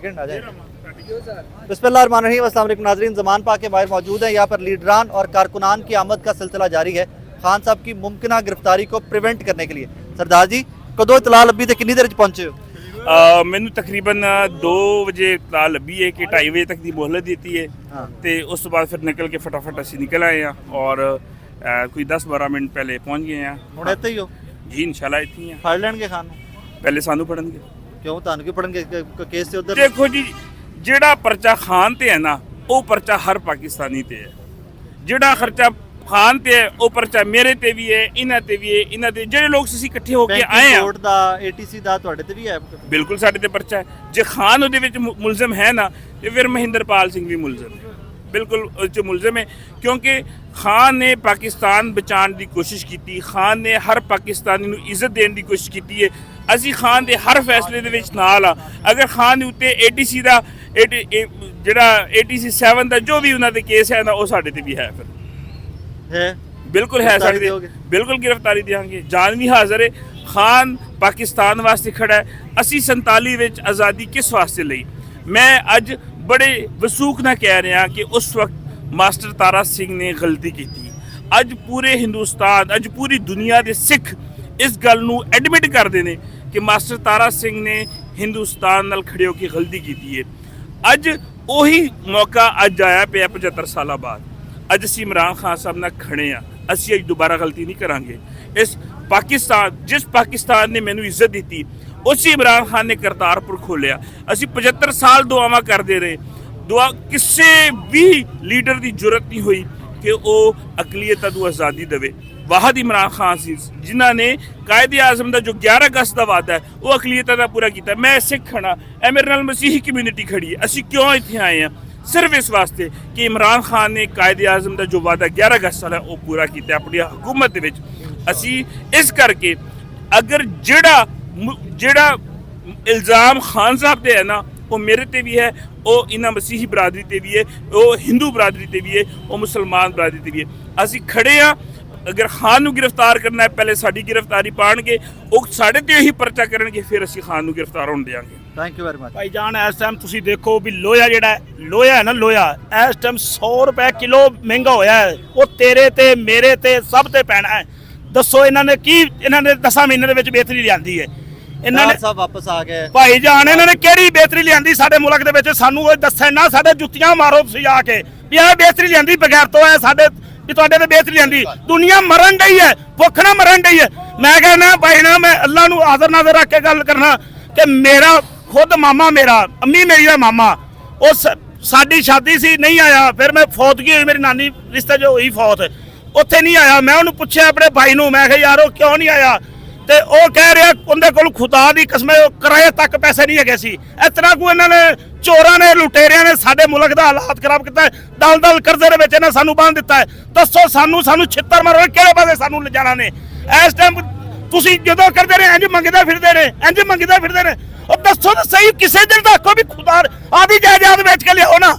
बिस्मिल्लाहिर्रहमानिर्रहीम, अस्सलाम वालेकुम नाज़रीन। ज़मान पाक के बाहर मौजूद है। यहाँ पर लीडरान और कारकुनान की आमद का सिलसिला जारी है खान साहब की मुमकिन गिरफ्तारी को प्रिवेंट करने के लिए। सरदार जी कदों इतला लभी तो कितनी देर पहुंचे हो? मैनू तकरीबन 2 बजे इतला लभी है कि 2:30 बजे तक की मोहलत देती है। तो उस तो बाद फिर निकल के फटाफट असी निकल आए हैं और कोई 10-12 मिनट पहले पहुंच गए हैं। हुण इत्थे ही हो? जी इंशाल्लाह इत्थे ही हैं। फड़ लैणगे खान नूं? पहले सानू पढ़नगे। क्यों तुहानूं क्यों पढ़नगे? केस ते उधर देखो जी, जिहड़ा परचा खान ते है ना, वो परचा हर पाकिस्तानी ते है। जिहड़ा खर्चा खान ते है वो परचा मेरे ते भी है, इन्हां ते भी है, इन्हां ते ਜਿਹੜੇ ਲੋਕ ਅਸੀਂ ਇਕੱਠੇ ਹੋ ਕੇ ਆਏ ਆ। कोर्ट दा ATC दा ਤੁਹਾਡੇ ਤੇ ਵੀ ਹੈ? ਬਿਲਕੁਲ ਸਾਡੇ ਤੇ ਪਰਚਾ ਹੈ। ਜੇ ਖਾਨ ਉਹਦੇ ਵਿੱਚ ਮੁਲਜ਼ਮ ਹੈ ਨਾ ਤੇ ਫਿਰ ਮਹਿੰਦਰਪਾਲ ਸਿੰਘ ਵੀ ਮੁਲਜ਼ਮ ਹੈ। ਬਿਲਕੁਲ ਉਹ 'ਚ ਮੁਲਜ਼ਮ ਹੈ ਕਿਉਂਕਿ ਖਾਨ ਨੇ ਪਾਕਿਸਤਾਨ ਬਚਾਉਣ ਦੀ ਕੋਸ਼ਿਸ਼ ਕੀਤੀ। ਖਾਨ ਨੇ ਹਰ ਪਾਕਿਸਤਾਨੀ ਨੂੰ ਇੱਜ਼ਤ ਦੇਣ ਦੀ ਕੋਸ਼ਿਸ਼ ਕੀਤੀ ਹੈ। ਅਸੀਂ ਖਾਨ ਦੇ ਹਰ ਫੈਸਲੇ ਦੇ ਵਿੱਚ ਨਾਲ ਆ। ਅਗਰ ਖਾਨ ਦੇ ਉੱਤੇ ATC ਦਾ ਜਿਹੜਾ ATC 7 ਦਾ ਜੋ ਵੀ ਉਹਨਾਂ ਦੇ ਕੇਸ ਹੈ ਨਾ, ਉਹ ਸਾਡੇ ਤੇ ਵੀ ਹੈ। ਫਿਰ है बिल्कुल है सकते, बिल्कुल गिरफ्तारी देंगे। जान भी हाजिर है। खान पाकिस्तान वास्ते खड़ा है। 1947 विच आज़ादी किस वास्ते लई? मैं अज बड़े वसूख ना कह रहा कि उस वक्त मास्टर तारा सिंह ने गलती की थी। अज पूरे हिंदुस्तान, अज पूरी दुनिया के सिख इस गल नूं एडमिट करते हैं कि मास्टर तारा सिंह ने हिंदुस्तान नाल खड़े होकर गलती की है। अज उही मौका अज आया पे 75 साल बाद। अज असी इमरान खान साहब नाल खड़े हाँ। असी अज दोबारा गलती नहीं करांगे। इस पाकिस्तान, जिस पाकिस्तान ने मैनू इज्जत दी, उसी इमरान खान ने करतारपुर खोलिया। असी 75 साल दुआवां करते रहे। दुआ किसी भी लीडर की जरूरत नहीं हुई कि वह अकलीत नूं आज़ादी देवे। वाहद इमरान खान सी जिन्हों ने कायदे आज़म का जो 11 अगस्त का वादा है वो अकलीत का पूरा किया। मैं सिख खड़ा, ए मेरे नाल मसीही कम्यूनिटी खड़ी है। असी क्यों इत्थे आए हैं? सिर्फ इस वास्ते कि इमरान खान ने कायदे आज़म का जो वादा 11 अगस्त वाला वो पूरा किया अपनी हुकूमत दे विच। असी इस करके अगर जिहड़ा इल्ज़ाम खान साहब ते है ना, वो मेरे ते भी है, वो इन्हां मसीही बरादरी ते भी है, वो हिंदू बरादरी ते भी है, वो मुसलमान बरादरी ते भी है। असी खड़े हाँ। अगर खान नूं गिरफ्तार करना है पहले साडी गिरफ्तारी पाणगे, वो साढ़े ते ही परचा करनगे, फिर असी खान नूं गिरफ्तार होण देंगे। थैंक यू वेरी मच भाईजान। इस टाइम तुसीं देखो भी लोहा जिहड़ा लोहा है ना, लोहा इस टाइम 100 रुपए किलो महंगा होया है। वो तेरे ते मेरे ते सब ते पैना है। दसो इन्हां ने की, इन्हां ने 10 महीने दे विच बेहतरी लिआंदी है। इन्हां ने सब वापस आ गए भाईजान, इन्हां ने किहड़ी बेहतरी लिआंदी साडे मुल्क दे विच? सानू ओह दस्से ना, साडे जुत्तियां मारो तुसीं आके भी इह बेहतरी लिआंदी बगैर तो है साडे भी तुहाडे ते बेहतरी लिआंदी। दुनिया मरन डई है, भुख ना मरन डई है। मैं कहना भाई ना, मैं अल्लाह नूं हाज़र नाज़र रख के गल करना कि मेरा खुद मामा, मेरा अम्मी मेरी दा मामा, उस साडी शादी सी नहीं आया। फिर मैं फौतगी हुई, मेरी नानी रिश्ते जो हुई फौत, उत्थे नहीं आया। मैं उन्होंने पूछे अपने भाई नूं, मैं कहा यार वो क्यों नहीं आया? तो वह कह रहा उनके कोल खुदा दी कसम किराए तक पैसे नहीं है सी। इस तरह को इन्होंने चोरां ने, लुटेरियां ने साडे मुल्क दा हालात खराब किया है। दल दल करजे दे विच इन्हां सानू बांध दिता है। दसो सानू छित्तर मारो किहड़े पासे सानू ले जाना ने? इस टाइम तुसीं जदों करदे रहे इंज मंगदे फिरदे ने, इंज मंगदे फिरदे ने। और दसो तो सही किसी दिन देखो भी खुदा आदि जायदाद बेच के लियाओ ना।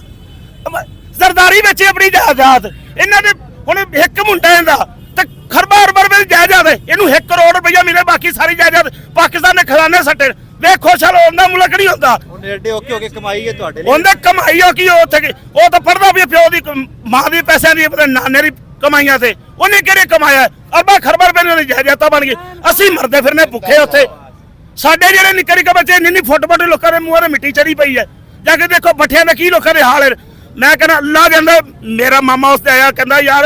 सरदारी बेची अपनी जायदाद। इन्हां दे हुण एक मुंडा इहदा ते खरबा अरबां रुपए दी जायदाद है, इहनूं 1 करोड़ रुपया मिले, बाकी सारी जायदाद पाकिस्तान ने खजाने सट्टे। वे खुश हाल उन्दा मुल्क नहीं होंदा। एडे ओके ओके कमाई है तुहाडे लिए। उन्हें कमाई हो की उत्थे वो तो पढ़दा भी प्यो दी मां दी पैसों दी नाने दी कमाइयां ते उन्हें किहड़े कमाया? अरबां खरबां रुपए दी जायदादां बन गई। असीं मरदे फिरने भुखे उत्थे। साडे जिहड़े निक्के निक्के बच्चे निन्नी फुट फुट लोकां दे मूंहां ते मिट्टी चढ़ी पई है। जाके देखो भट्ठियां दा की लोकां दे हाल है। मैं कहना अल्लाह कहंदा, मेरा मामा उसते आया कहंदा यार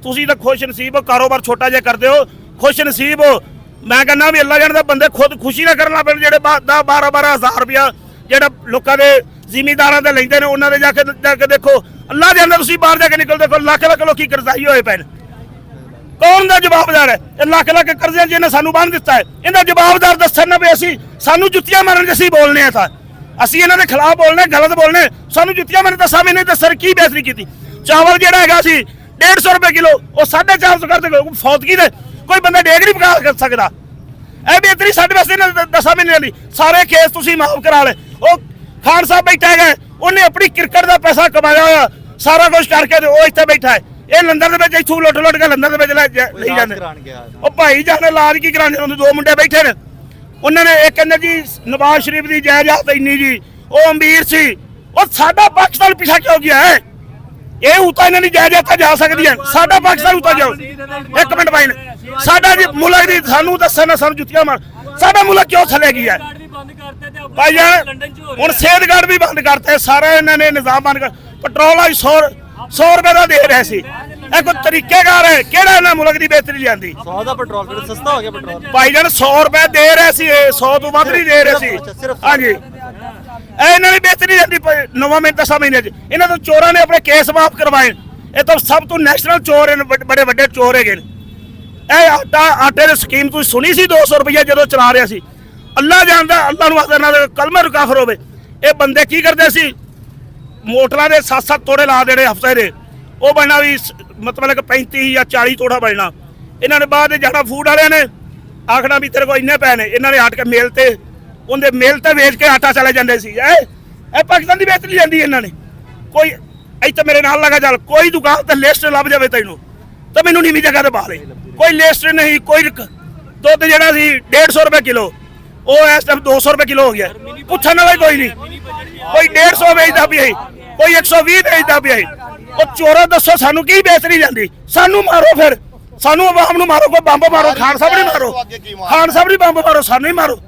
तुसीं तां खुश नसीब हो, कारोबार छोटा जिहा करदे हो, खुश नसीब हो। मैं कहना भी अल्लाह जानदा बंदे खुद खुशी ना करना पैण जिहड़े 10-12 हज़ार रुपया जिहड़ा लोकां दे जिमीदारां दे लैंदे ने, उन्हां दे जाके देखो। अल्लाह जानदा तुसीं बाहर जाके निकल देखो लख लख लोकी करजाई होए पैण। कौन दा जवाबदार है? लख लख कर्जे जिन्हें सानू बांध दिता है। इन्हां जवाबदार दस्सण ना भी असीं सानू जुत्तियां मारन जैसी बोलने हैं। था असीं इन्हां दे खिलाफ बोलने, गलत बोलने, सानू जुत्तियां मारन। 10 महीने दस्सर की बेहतरी की? चावल जिहड़ा हैगा सी 150 रुपए किलो, वो 450 कर दे। फौतगी दे कोई बंदा डेग नहीं पका कर सकदा। ਇਹ बेहतरी साढ़े वास्ते 10 महीने की। सारे केस तुसीं माफ करा ले। वो खान साहब बैठा है, उन्हें अपनी क्रिकेट का पैसा कमाया हुआ, सारा कुछ करके वो इत्थे बैठा है। ये लंदन दे विच इत्थों लुट लुट के लंदन दे विच ले जांदे। ओ भाई जाने इलाज की कराने, 2 मुंडे बैठे ने। उन्होंने एक कहंदे जी नवाज शरीफ की जायदाद इन्नी जी, ਉਹ ਅਮੀਰ ਸੀ, ਉਹ ਸਾਡਾ ਪਾਕਿਸਤਾਨ ਪਿੱਛਾ ਕਿਉਂ ਗਿਆ ਹੈ? ਇਹ ਉਤਾ ਇਹਨਾਂ ਦੀ ਜਾਇਦਾਦ ਜਾ ਸਕਦੀ ਹੈ, ਸਾਡਾ ਪਾਕਿਸਤਾਨ ਉਤਾ ਜਾਓ। ਇੱਕ ਮਿੰਟ ਭਾਈ, ਸਾਡਾ ਜੀ ਮੁਲਕ ਦੀ ਸਾਨੂੰ ਦੱਸਣ ਨਾ, ਸਾਨੂੰ ਜੁੱਤੀਆਂ ਮਾਰ, ਸਾਡਾ ਮੁਲਕ ਕਿਉਂ ਥੱਲੇ ਗਿਆ ਭਾਈ ਜਾਨ? ਹੁਣ ਸਿਹਤ ਕਾਰਡ ਵੀ ਬੰਦ ਕਰਤੇ, ਸਾਰਾ ਇਹਨਾਂ ਨੇ ਨਿਜ਼ਾਮ ਬੰਦ ਕਰ। ਪੈਟਰੋਲ ਆ 100 ਰੁਪਏ ਦਾ ਦੇ ਰਹੇ ਸੀ। ਇਹ ਕੋਈ ਤਰੀਕੇਕਾਰ ਹੈ? ਕਿਹੜਾ ਇਹਨਾਂ ਮੁਲਕ ਦੀ ਬਿਹਤਰੀ ਲਿਆਂਦੀ? 100 ਦਾ ਪੈਟਰੋਲ ਫਿਰ ਸਸਤਾ ਹੋ ਗਿਆ ਪੈਟਰੋਲ ਭਾਈ ਜਾਨ 100 ਰੁਪਏ ਦੇ ਰਹੇ ਸੀ, ਇਹ 100 ਤੋਂ ਵੱਧ ਨਹੀਂ ਦੇ ਰਹੇ ਸੀ। ਹਾਂਜੀ, ਇਹ ਇਹਨਾਂ ਦੀ ਬਿਹਤਰੀ ਲਿਆਂਦੀ 9 ਮਹੀਨੇ 10 ਮਹੀਨੇ ਚ। ਇਹਨਾਂ ਤੋਂ ਚੋਰਾਂ ਨੇ ਆਪਣੇ ਕੇਸ ਮਾਫ ਕਰਵਾਏ। ਇਹ ਤਾਂ ਸਭ ਤੋਂ ਨੈਸ਼ਨਲ ਚੋਰ ਹਨ, ਬੜੇ ਵੱਡੇ ਚੋਰ ਹੈਗੇ ਨੇ। ਇਹ ਆਟੇ ਦੀ ਸਕੀਮ ਤੁਸੀਂ ਸੁਣੀ ਸੀ 200 ਰੁਪਏ ਜਦੋਂ ਚਲਾ ਰਿਹਾ ਸੀ? ਅੱਲਾ ਜਾਣਦਾ, ਅੱਲਾ ਨੂੰ ਆਖਦਾ ਨਾ ਕਲਮੇ ਨੂੰ ਕਾਫਰ ਹੋਵੇ। ਇਹ ਬੰਦੇ ਕੀ ਕਰਦੇ ਸੀ? ਮੋਟਰਾਂ ਦੇ 7-7 ਤੋੜੇ ਲਾ ਦੇਣੇ ਹਫਤੇ ਦੇ, ਉਹ ਬਣਨਾ ਵੀ ਮਤਲਬ ਕਿ 35 ਜਾਂ 40 ਤੋੜਾ ਬਣਨਾ। ਇਹਨਾਂ ਨੇ ਬਾਅਦ ਜਾਣਾ ਫੂਡ ਵਾਲਿਆਂ ਨੇ ਆਖਣਾ ਵੀ ਤੇਰੇ ਕੋਲ ਇੰਨੇ ਪੈ ਨੇ, ਇਹਨਾਂ ਨੇ ਹਟ ਕੇ ਮੇਲ ਤੇ ਉਹਦੇ ਮੇਲ ਤੇ ਵੇਚ ਕੇ ਆਟਾ ਚਲੇ ਜਾਂਦੇ ਸੀ। ਇਹ ਪਾਕਿਸਤਾਨ ਦੀ ਬਿਹਤਰੀ ਜਾਂਦੀ ਇਹਨਾਂ ਨੇ। ਕੋਈ ਇੱਥੇ ਮੇਰੇ ਨਾਲ ਲਗਾ ਚੱਲ, ਕੋਈ ਦੁਕਾਨ ਤੇ ਲਿਸਟ ਲੱਭ ਜਾਵੇ ਤੈਨੂੰ ਤਾਂ ਮੈਨੂੰ ਨੀਵੀਂ ਜਗ੍ਹਾ ਤੇ ਪਾ ਲੈ। ਕੋਈ ਲਿਸਟ ਨਹੀਂ, ਕੋਈ ਦੁੱਧ ਜਿਹੜਾ ਸੀ 150 ਰੁਪਏ ਕਿਲੋ, ਉਹ ਇਸ ਟਾਈਮ 200 ਰੁਪਏ ਕਿਲੋ ਹੋ ਗਿਆ। ਪੁੱਛਣ ਵਾਲਾ ਕੋਈ ਨਹੀਂ, ਕੋਈ 150 ਵੇਚਦਾ ਪਿਆ, ਕੋਈ 120 ਵੇਚਦਾ ਪਿਆ। ਉਹ ਚੋਰਾਂ ਦੱਸੋ ਸਾਨੂੰ ਕੀ ਬਿਹਤਰੀ ਜਾਂਦੀ? ਸਾਨੂੰ ਮਾਰੋ, ਫਿਰ ਸਾਨੂੰ ਆਵਾਮ ਨੂੰ ਮਾਰੋ, ਕੋਈ ਬੰਬ ਮਾਰੋ, ਖਾਨ ਸਾਹਿਬ ਨਹੀਂ ਮਾਰੋ, ਖਾਨ ਸਾਹਿਬ ਨਹੀਂ ਬੰਬ ਮਾਰੋ, ਸਾਨੂੰ ਹੀ ਮਾਰੋ।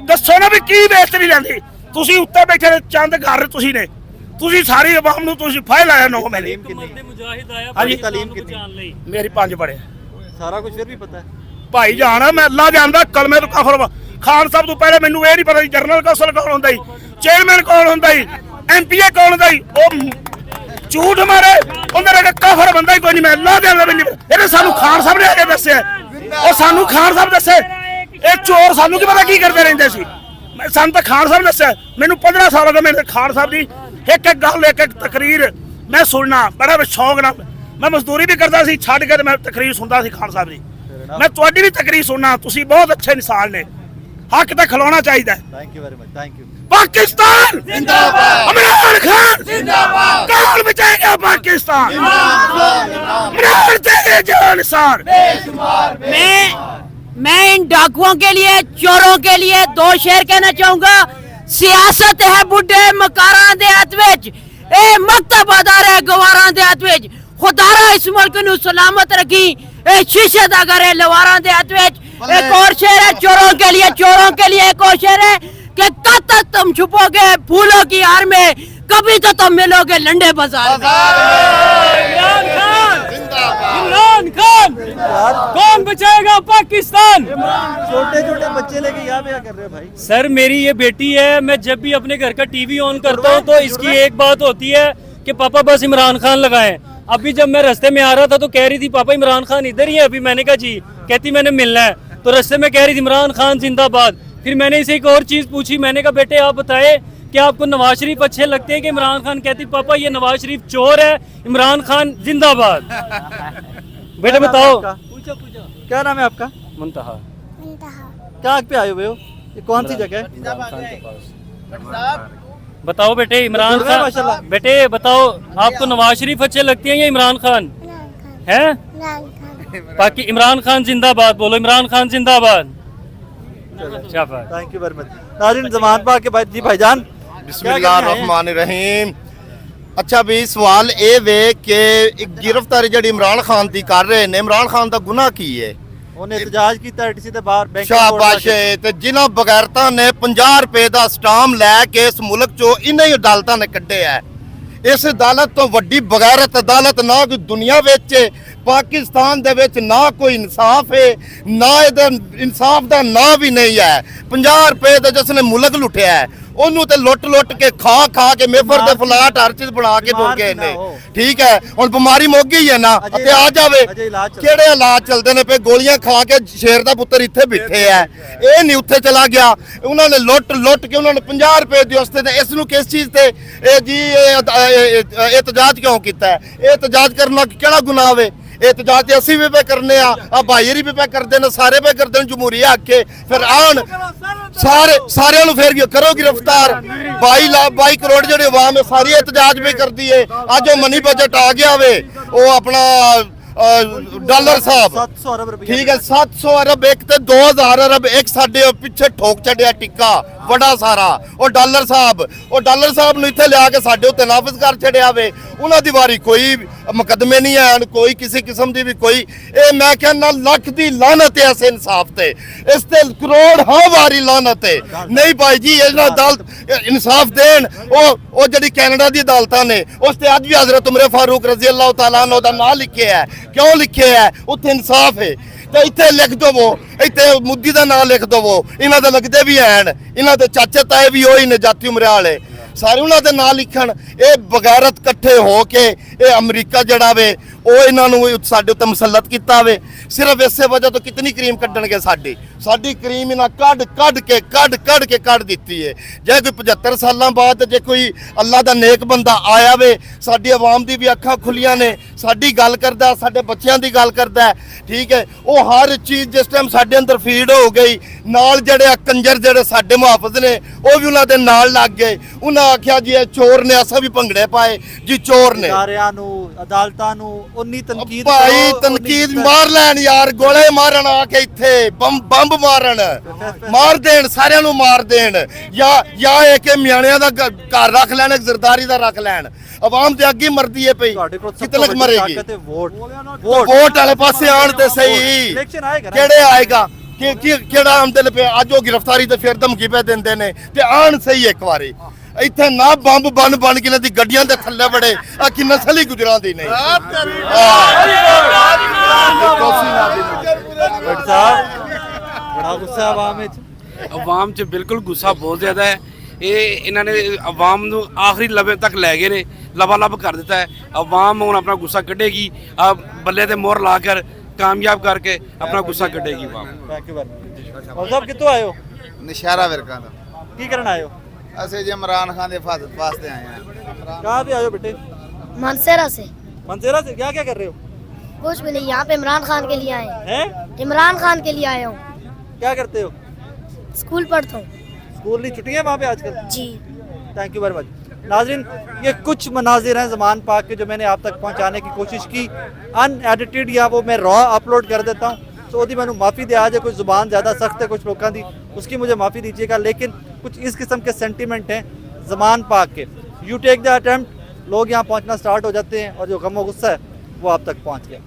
ਦੱਸੋ ਨਾ ਵੀ ਕੀ ਬਿਹਤਰੀ ਜਾਂਦੀ? ਤੁਸੀਂ ਉੱਤੇ ਬੈਠੇ ਚੰਦ ਘਰ ਤੁਸੀਂ ਨੇ, ਤੁਸੀਂ ਸਾਰੀ ਆਵਾਮ ਨੂੰ ਤੁਸੀਂ ਫਾਇਲ ਆਇਆ 9 ਮਹੀਨੇ। ਹਾਂਜੀ, ਤਾਲੀਮ ਕਿੰਨੀ? ਮੇਰੀ 5 ਪੜ੍ਹੇ, ਸਾਰਾ ਕੁਝ ਫਿਰ ਵੀ ਪਤਾ ਹੈ ਭਾਈ ਜਾਣਾ। ਮੈਂ ਅੱਲਾ ਜਾਣਦਾ, ਕਲਮੇ ਤੋਂ ਕਾਫਰ। ਖਾਨ ਸਾਹਿਬ ਤੋਂ ਪਹਿਲੇ ਮੈਨੂੰ ਇਹ ਨਹੀਂ ਪਤਾ ਸੀ ਜਨਰਲ ਕੌਂਸਲ ਕੌਣ ਹੁੰਦਾ ਸੀ, ਚੇਅਰਮੈਨ ਕੌਣ ਹੁੰਦਾ ਸੀ, MPA ਕੌਣ ਹੁੰਦਾ ਸੀ। ਉਹ ਝੂਠ ਮਾਰੇ, ਉਹਨਾਂ ਦਾ ਕਾਫਰ ਬੰਦਾ ਹੀ ਕੋਈ ਨਹੀਂ। ਮੈਂ ਅੱਲਾ ਜਾਣਦਾ ਮੈਨੂੰ, ਇਹਨੇ ਸਾਨੂੰ ਖਾਨ ਸਾਹਿਬ ਨੇ ਆ ਕੇ ਦੱਸਿਆ। ਉਹ ਸਾਨੂੰ ਖਾਨ ਸਾਹਿਬ ਦੱਸੇ, ਇਹ ਚੋਰ ਸਾਨੂੰ ਕੀ ਪਤਾ ਕੀ ਕਰਦੇ ਰਹਿੰਦੇ ਸੀ। ਸਾਨੂੰ ਤਾਂ ਖਾਨ ਸਾਹਿਬ ਦੱਸਿਆ। ਮੈਨੂੰ 15 ਸਾਲ ਹੋ ਗਏ ਮੇਰੇ ਖਾਨ ਸਾਹਿਬ ਦੀ ਇੱਕ ਗੱਲ, ਇੱਕ ਤਕਰੀਰ ਮੈਂ ਸੁਣਨਾ ਬੜਾ ਸ਼ੌਕ ਨਾਲ। ਮੈਂ ਮਜ਼ਦੂਰੀ ਵੀ ਕਰਦਾ ਸੀ, ਛੱਡ ਕੇ ਮੈਂ ਤਕਰੀਰ ਸੁਣਦਾ ਸੀ ਖਾਨ ਸਾਹਿਬ ਦੀ। ਮੈਂ ਤੁਹਾਡੀ ਵੀ ਤਕਰੀਰ ਸੁਣਨਾ, ਤੁਸੀਂ ਬਹੁਤ ਅੱਛੇ ਇਨਸਾਨ ਨੇ, ਹੱਕ ਤੇ ਖਲੋਣਾ ਚਾਹੀਦਾ। Thank you very much, thank you. Pakistan जिंदाबाद, इमरान खान जिंदाबाद, कौन बचाएगा पाकिस्तान? इमरान तेरे जान सार। मैं इन डाकुओं के लिए, चोरों के लिए 2 शेर कहना चाहूंगा। सियासत है बुढ़े मकारां दे हथ विच, ए मकतब अदारे गवारां दे हथ विच। खुदारा इस मुल्क नू सलामत रखी, ए शीशे दा घर है लवारां दे हथ विच। एक और शेर है चोरों के लिए, चोरों के लिए एक और शेर है कि कब तक तुम छुपोगे फूलों की हार में, कभी तो तुम मिलोगे लंडे बाजार में। इमरान खान इमरान खान कौन बचाएगा पाकिस्तान? छोटे छोटे बच्चे लेके यहाँ पे क्या कर रहे हो भाई? सर मेरी ये बेटी है, मैं जब भी अपने घर का टीवी ऑन करता हूँ तो इसकी एक बात होती है कि पापा बस इमरान खान लगाएं। अभी जब मैं रास्ते में आ रहा था तो कह रही थी पापा इमरान खान इधर ही है अभी। मैंने कहा जी, कहती मैंने मिलना है। तो रास्ते में कह रही थी इमरान खान जिंदाबाद। फिर मैंने इसे एक और चीज पूछी, मैंने कहा बेटे आप बताए क्या आपको नवाज शरीफ अच्छे लगते हैं कि इमरान खान? कहती पापा ये नवाज शरीफ चोर है, इमरान खान जिंदाबाद। बेटे बताओ। क्या नाम है आपका? मुंतहा। क्या पे आए हुए हो? ये कौन सी जगह है? बताओ बेटे इमरान खान, माशाल्लाह। बेटे बताओ आपको नवाज शरीफ अच्छे लगते हैं या इमरान खान? हैं? बाकी इमरान खान जिंदाबाद बोलो, इमरान खान जिंदाबाद। शाबाश। Thank you very much. नाज़रीन ज़मान पा के भाई जी भाईजान बिस्मिल्लाहिर्रहमानिर्रहीम। अच्छा भी सवाल ये वे कि गिरफ्तारी जड़ी इमरान खान दी कर रहे ने, इमरान खान दा गुनाह की है? ਉਹਨੇ ਇਤਜਾਜ ਕੀਤਾ ਡੀਸੀ ਦੇ ਬਾਹਰ ਬੈਂਕ शाबाश है। ते जिन्हां बगैरतां ने 50 रुपए दा स्टाम लैके इस मुल्क चो इन्हां ही अदालतां ने कड्ढे है। इस अदालत तो वड्डी बगैरत अदालत ना कोई दुनिया विच, पाकिस्तान दे विच ना कोई इंसाफ है, ना इहदा इंसाफ दा ना भी नहीं है। 50 रुपए दा जिसने मुल्क लुटिया है ਉਹਨੂੰ ਤੇ ਲੁੱਟ ਕੇ ਖਾ ਕੇ ਮੇਫਰ ਦੇ ਫਲਾਟ ਹਰ ਚੀਜ਼ ਬਣਾ ਕੇ ਦੋ ਕੇ ਨੇ। ਠੀਕ ਹੈ, ਹੁਣ ਬਿਮਾਰੀ ਮੁੱਕ ਗਈ ਹੈ ਨਾ, ਤੇ ਆ ਜਾਵੇ ਕਿਹੜੇ ਇਲਾਜ ਚੱਲਦੇ ਨੇ ਪਏ, ਗੋਲੀਆਂ ਖਾ ਕੇ ਸ਼ੇਰ ਦਾ ਪੁੱਤਰ ਇੱਥੇ ਬਿਠੇ ਹੈ। ਇਹ ਨਹੀਂ ਉੱਥੇ ਚਲਾ ਗਿਆ, ਉਹਨਾਂ ਨੇ ਲੁੱਟ ਕੇ ਉਹਨਾਂ ਨੇ 50 ਰੁਪਏ ਦੇ ਉਸਤੇ ਤੇ ਇਸ ਨੂੰ ਕਿਸ ਚੀਜ਼ ਤੇ ਇਹ ਜੀ ਇਤਜਾਜ ਕਿਉਂ ਕੀਤਾ ਹੈ? ਇਹ ਇਤਜਾਜ ਕਰਨਾ ਕਿਹੜਾ ਗੁਨਾਹ ਵੇ? एहतजाज ਅਸੀਂ ਵੀ ਪੇ ਕਰਨੇ ਆ ਭਾਈਰੀ ਵੀ ਪੇ ਕਰਦੇ ਨੇ, ਸਾਰੇ ਪੇ ਕਰਦੇ ਨੇ, ਜਮਹੂਰੀਆ ਆਕੇ ਫਿਰ ਆਣ ਸਾਰਿਆਂ ਨੂੰ ਫੇਰ ਕਰੋ गिरफ्तार। 22 ਕਰੋੜ ਜਿਹੜੇ ਆਵਾਮ ਹੈ ਸਾਰੀ एहतजाज ਵੀ ਕਰਦੀ ਹੈ। ਅੱਜ ਉਹ ਮਨੀ ਬਜਟ ਆ ਗਿਆ ਵੇ, ਉਹ ਆਪਣਾ ਡਾਲਰ ਸਾਹਿਬ 700 अरब रुपए। ठीक है, 700 अरब एक ते 2000 अरब एक साडे पिछे ठोक चढ़िया टिक्का ਬੜਾ ਸਾਰਾ। ਉਹ ਡਾਲਰ ਸਾਹਿਬ ਨੂੰ ਇੱਥੇ ਲਿਆ ਕੇ ਸਾਡੇ ਉੱਤੇ ਨਾਫਜ਼ ਕਰ ਛੜਿਆ ਵੇ। ਉਹਨਾਂ ਦੀ ਵਾਰੀ ਕੋਈ ਮੁਕੱਦਮੇ ਨਹੀਂ ਆਣ, ਕੋਈ ਕਿਸੇ ਕਿਸਮ ਦੀ ਵੀ ਕੋਈ। ਇਹ ਮੈਂ ਕਹਿੰਦਾ ਲੱਖ ਦੀ ਲਾਨਤ ਹੈ ਇਸ ਇਨਸਾਫ ਤੇ, ਇਸ ਤੇ ਕਰੋੜ ਹਾਂ ਵਾਰੀ ਲਾਨਤ ਹੈ। ਨਹੀਂ ਭਾਈ ਜੀ ਇਹਨਾਂ ਅਦਾਲਤ ਇਨਸਾਫ ਦੇਣ। ਉਹ ਜਿਹੜੀ ਕੈਨੇਡਾ ਦੀ ਅਦਾਲਤਾਂ ਨੇ ਉਸ ਤੇ ਅੱਜ ਵੀ ਹਜ਼ਰਤ ਉਮਰ ਫਾਰੂਕ ਰਜ਼ੀ ਅੱਲਾਹ ਤਾਲਾ ਅਨਹੂ ਦਾ ਨਾਂ ਲਿਖਿਆ ਹੈ। ਕਿਉਂ ਲਿਖਿਆ ਹੈ? ਉੱਥੇ ਇਨਸਾਫ ਹੈ। ਤੇ ਇੱਥੇ ਲਿਖ ਦਵੋ, ਇੱਥੇ ਮੁੱਦੀ ਦਾ ਨਾਂ ਲਿਖ ਦਵੋ। ਇਹਨਾਂ ਦੇ ਲੱਗਦੇ ਵੀ ਹਨ, ਇਹਨਾਂ ਦੇ ਚਾਚੇ ਤਾਏ ਵੀ ਉਹੀ ਨੇ ਜਾਤੀ ਉਮਰੇ ਵਾਲੇ, ਸਾਰੇ ਉਹਨਾਂ ਦੇ ਨਾਂ ਲਿਖਣ। ਇਹ ਬਗੈਰਤ ਇਕੱਠੇ ਹੋ ਕੇ ਇਹ ਅਮਰੀਕਾ ਜਿਹੜਾ ਵੇ ਉਹ ਇਹਨਾਂ ਨੂੰ ਸਾਡੇ ਉੱਤੇ ਮੁਸਲਤ ਕੀਤਾ ਵੇ। ਸਿਰਫ ਇਸੇ ਵਜ੍ਹਾ ਤੋਂ ਕਿਤਨੀ ਕਰੀਮ ਕੱਢਣਗੇ ਸਾਡੀ ਕਰੀਮ ਇਹਨਾਂ ਕੱਢ ਕੇ ਕੱਢ ਦਿੱਤੀ ਹੈ। ਜੇ ਕੋਈ 75 ਸਾਲਾਂ ਬਾਅਦ ਜੇ ਕੋਈ ਅੱਲਾ ਦਾ ਨੇਕ ਬੰਦਾ ਆਇਆ ਵੇ, ਸਾਡੀ ਆਵਾਮ ਦੀ ਵੀ ਅੱਖਾਂ ਖੁੱਲੀਆਂ ਨੇ, ਸਾਡੀ ਗੱਲ ਕਰਦਾ, ਸਾਡੇ ਬੱਚਿਆਂ ਦੀ ਗੱਲ ਕਰਦਾ, ਠੀਕ ਹੈ। ਉਹ ਹਰ ਚੀਜ਼ ਜਿਸ ਟਾਈਮ ਸਾਡੇ ਅੰਦਰ ਫੀਡ ਹੋ ਗਈ, ਨਾਲ ਜਿਹੜੇ ਕੰਜਰ ਜਿਹੜੇ ਸਾਡੇ ਮੁਹਾਫਿਜ਼ ਨੇ ਉਹ ਵੀ ਉਹਨਾਂ ਦੇ ਨਾਲ ਲੱਗ ਗਏ। ਉਹਨਾਂ ਆਖਿਆ ਜੀ ਇਹ ਚੋਰ ਨੇ, ਅਸਾਂ ਵੀ ਭੰਗੜੇ ਪਾਏ ਜੀ ਚੋਰ ਨੇ। ਅਦਾਰਿਆਂ ਨੂੰ, ਅਦਾਲਤਾਂ ਨੂੰ ਉਨੀ ਤਨਕੀਦ ਭਾਈ ਤਨਕੀਦ ਮਾਰ ਲੈਣ ਯਾਰ, ਗੋਲੇ ਮਾਰਨ ਆ ਕੇ ਇੱਥੇ ਬੰਬ ਮਾਰਨ, ਮਾਰ ਦੇਣ, ਸਾਰਿਆਂ ਨੂੰ ਮਾਰ ਦੇਣ। ਜਾਂ ਇਹ ਕਿ ਮਿਆਣਿਆਂ ਦਾ ਘਰ ਰੱਖ ਲੈਣ, ਇੱਕ ਜ਼ਰਦਾਰੀ ਦਾ ਰੱਖ ਲੈਣ। ਆਵਾਮ ਤੇ ਅੱਗੇ ਮਰਦੀ ਹੈ ਪਈ, ਕਿਤਨੇ ਕੁ ਮਰੇਗੀ। ਵੋਟ ਵਾਲੇ ਪਾਸੇ ਆਣ ਤੇ ਸਹੀ ਕਿਹੜੇ ਆਏਗਾ ਕਿਹੜਾ ਆਮਦਨ ਪੇ। ਅੱਜ ਉਹ ਗ੍ਰਿਫਤਾਰੀ ਤੇ ਫਿਰ ਧਮਕੀ ਪੈ ਦਿੰਦੇ ਨੇ ਤੇ ਆਣ ਸਹੀ ਇੱਕ ਵਾਰੀ। ਇੱਥੇ ਨਾ ਬੰਬ ਬਣ ਕੇ ਇਹਨਾਂ ਦੀ ਗੱਡੀਆਂ ਦੇ ਥੱਲੇ ਬੜੇ ਆ ਕਿ ਨਸਲ ਹੀ ਗੁਜਰਾਂ ਦੀ ਨਹੀਂ। ਬੜਾ ਗੁੱਸਾ ਆਵਾਮ ਵਿੱਚ, ਆਵਾਮ 'ਚ ਬਿਲਕੁਲ ਗੁੱਸਾ ਬਹੁਤ ਜ਼ਿਆਦਾ ਹੈ। ਇਹ ਇਹਨਾਂ ਨੇ ਆਵਾਮ ਨੂੰ ਆਖਰੀ ਲਵੇ ਤੱਕ ਲੈ ਗਏ ਨੇ, ਲਬਾਲਬ ਕਰ ਦਿੱਤਾ ਹੈ। ਆਵਾਮ ਹੁਣ ਆਪਣਾ ਗੁੱਸਾ ਕੱਢੇਗੀ, ਬੱਲੇ ਤੇ ਮੋਹਰ ਲਾ ਕਰ ਕਾਮਯਾਬ ਕਰਕੇ ਆਪਣਾ ਗੁੱਸਾ ਕੱਢੇਗੀ ਆਵਾਮ। ਥੈਂਕ ਯੂ ਔਰ ਸਾਹਿਬ ਕਿੱਥੋਂ ਆਏ ਹੋ? ਨਸ਼ਹਿਰਾ ਵਿਰਕਾਂ ਦਾ। ਕੀ ਕਰਨ ਆਏ ਹੋ? ਅਸੀਂ ਜੀ इमरान खान के हिफाजत वास्ते आए हैं। कहाँ से आए हो बेटे? मानसेरा से। मंसेरा से क्या क्या कर रहे हो? कुछ भी नहीं, यहाँ पे इमरान खान के लिए आए हैं। हैं? इमरान खान के लिए आया हूँ। क्या करते हो? स्कूल पढ़ता हूँ। स्कूल नहीं, छुट्टियां वहाँ पे आजकल? जी। Thank you very much. नाजरीन, ये कुछ मनाजिर हैं ज़मान पाक के जो मैंने आप तक पहुँचाने की कोशिश की। अनएडिटेड या वो मैं रॉ अपलोड कर देता हूँ, तो ਉਹਦੀ ਮੈਨੂੰ माफ़ी दिया जाए। कुछ ज़ुबान ज़्यादा सख्त है कुछ लोगों की, उसकी मुझे माफ़ी दीजिएगा। लेकिन कुछ इस किस्म के सेंटीमेंट हैं ज़मान पाक के। यू टेक द अटेम्प्ट, लोग यहाँ पहुँचना स्टार्ट हो जाते हैं और जो गम व गुस्सा है वो आप तक पहुँच गया।